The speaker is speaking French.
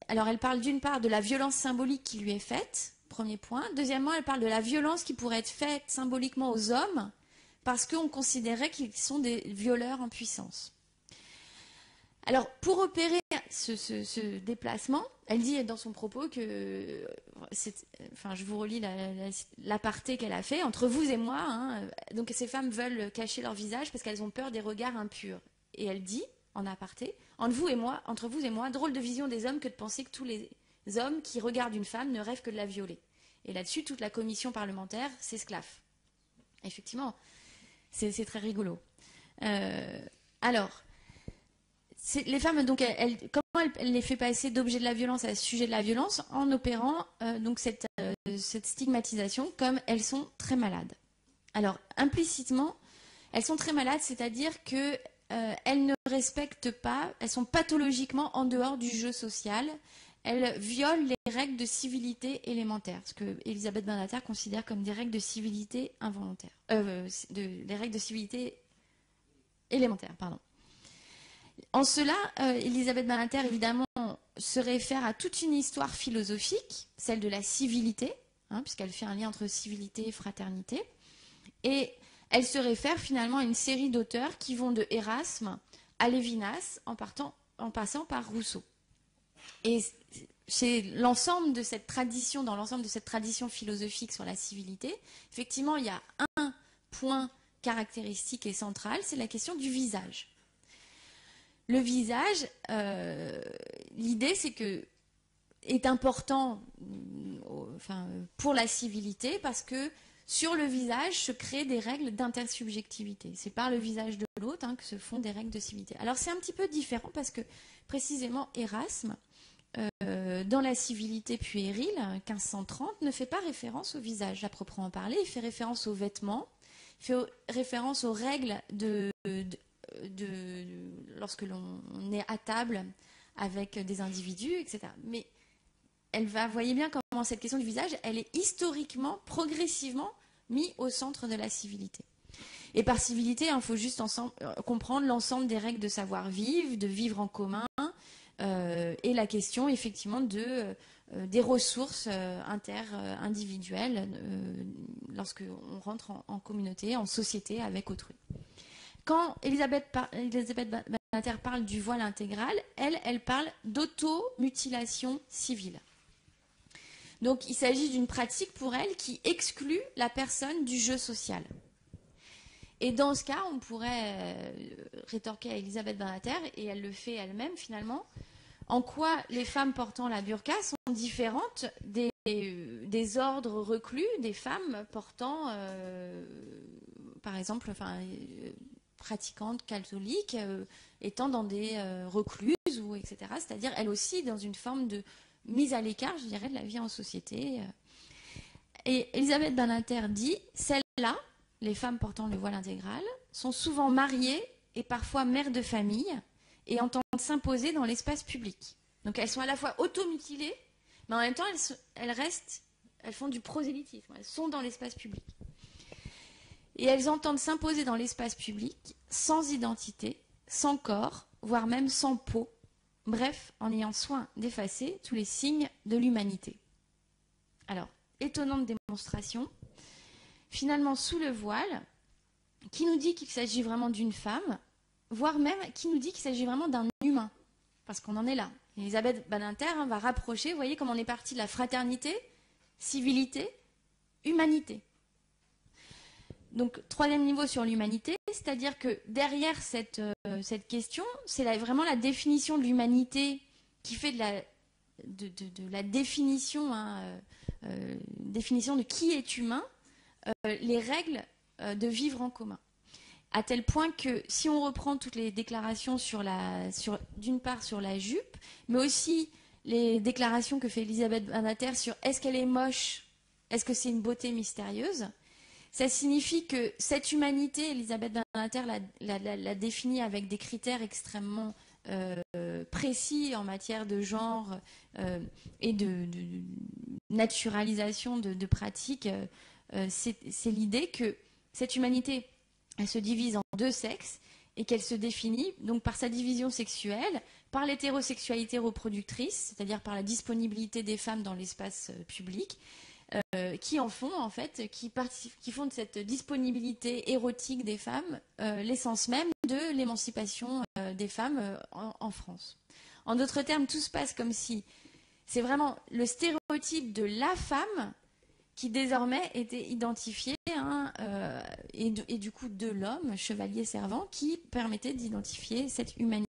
alors elle parle d'une part de la violence symbolique qui lui est faite, premier point. Deuxièmement, elle parle de la violence qui pourrait être faite symboliquement aux hommes parce qu'on considérait qu'ils sont des violeurs en puissance. Alors, pour opérer ce déplacement, elle dit dans son propos que, enfin, je vous relis l'aparté qu'elle a fait, entre vous et moi, hein, donc ces femmes veulent cacher leur visage parce qu'elles ont peur des regards impurs. Et elle dit, en aparté, entre vous et moi, drôle de vision des hommes que de penser que tous les hommes qui regardent une femme ne rêvent que de la violer. Et là-dessus, toute la commission parlementaire s'esclaffe. Effectivement, c'est très rigolo. Alors, les femmes, donc, comment elle les fait passer d'objet de la violence à sujet de la violence en opérant donc cette stigmatisation comme elles sont très malades. Alors, implicitement, elles sont très malades, c'est-à-dire que elles ne respectent pas, elles sont pathologiquement en dehors du jeu social, elles violent les règles de civilité élémentaires, ce que Elisabeth Badinter considère comme des règles de civilité involontaires, les règles de civilité élémentaires, pardon. En cela, Elisabeth Badinter, évidemment, se réfère à toute une histoire philosophique, celle de la civilité, hein, puisqu'elle fait un lien entre civilité et fraternité, et elle se réfère finalement à une série d'auteurs qui vont de Erasme à Lévinas, en passant par Rousseau. Et chez l'ensemble de cette tradition, dans l'ensemble de cette tradition philosophique sur la civilité, effectivement, il y a un point caractéristique et central, c'est la question du visage. Le visage, l'idée c'est que est important pour la civilité parce que sur le visage se créent des règles d'intersubjectivité. C'est par le visage de l'autre que se font des règles de civilité. Alors c'est un petit peu différent parce que précisément Erasme, dans la civilité puérile, 1530, ne fait pas référence au visage à proprement parler, il fait référence aux vêtements, il fait référence aux règles lorsque l'on est à table avec des individus, etc. Mais voyez bien comment cette question du visage, elle est historiquement, progressivement mise au centre de la civilité. Et par civilité, il faut juste comprendre l'ensemble des règles de savoir-vivre, de vivre en commun, et la question effectivement des ressources inter-individuelles lorsqu'on rentre en communauté, en société avec autrui. Quand Elisabeth Badinter parle du voile intégral, elle parle d'automutilation civile. Donc il s'agit d'une pratique pour elle qui exclut la personne du jeu social. Et dans ce cas, on pourrait rétorquer à Elisabeth Badinter, et elle le fait elle-même finalement, en quoi les femmes portant la burqa sont différentes des ordres reclus, des femmes portant, par exemple, pratiquantes catholiques, étant dans des recluses, ou etc. C'est-à-dire, elles aussi, dans une forme de mise à l'écart, je dirais, de la vie en société. Et Elisabeth Badinter dit, celles-là, les femmes portant le voile intégral, sont souvent mariées et parfois mères de famille et entendent s'imposer dans l'espace public. Donc elles sont à la fois automutilées, mais en même temps elles font du prosélytisme, elles sont dans l'espace public. Et elles entendent s'imposer dans l'espace public sans identité, sans corps, voire même sans peau, bref, en ayant soin d'effacer tous les signes de l'humanité. Alors, étonnante démonstration, finalement sous le voile, qui nous dit qu'il s'agit vraiment d'une femme, voire même qui nous dit qu'il s'agit vraiment d'un humain, parce qu'on en est là. Elisabeth Badinter va rapprocher, vous voyez comme on est parti de la fraternité, civilité, humanité. Donc, troisième niveau sur l'humanité, c'est-à-dire que derrière cette question, c'est vraiment la définition de l'humanité qui fait de la définition, définition de qui est humain, les règles de vivre en commun. À tel point que si on reprend toutes les déclarations d'une part sur la jupe, mais aussi les déclarations que fait Elisabeth Badinter sur est-ce qu'elle est moche, est-ce que c'est une beauté mystérieuse, ça signifie que cette humanité, Elisabeth Badinter l'a définie avec des critères extrêmement précis en matière de genre et de naturalisation de pratiques. C'est l'idée que cette humanité, elle se divise en deux sexes et qu'elle se définit donc par sa division sexuelle, par l'hétérosexualité reproductrice, c'est-à-dire par la disponibilité des femmes dans l'espace public, qui en font en fait, qui font de cette disponibilité érotique des femmes l'essence même de l'émancipation des femmes en France. En d'autres termes, tout se passe comme si c'est vraiment le stéréotype de la femme qui désormais était identifié, et du coup de l'homme, chevalier servant, qui permettait d'identifier cette humanité.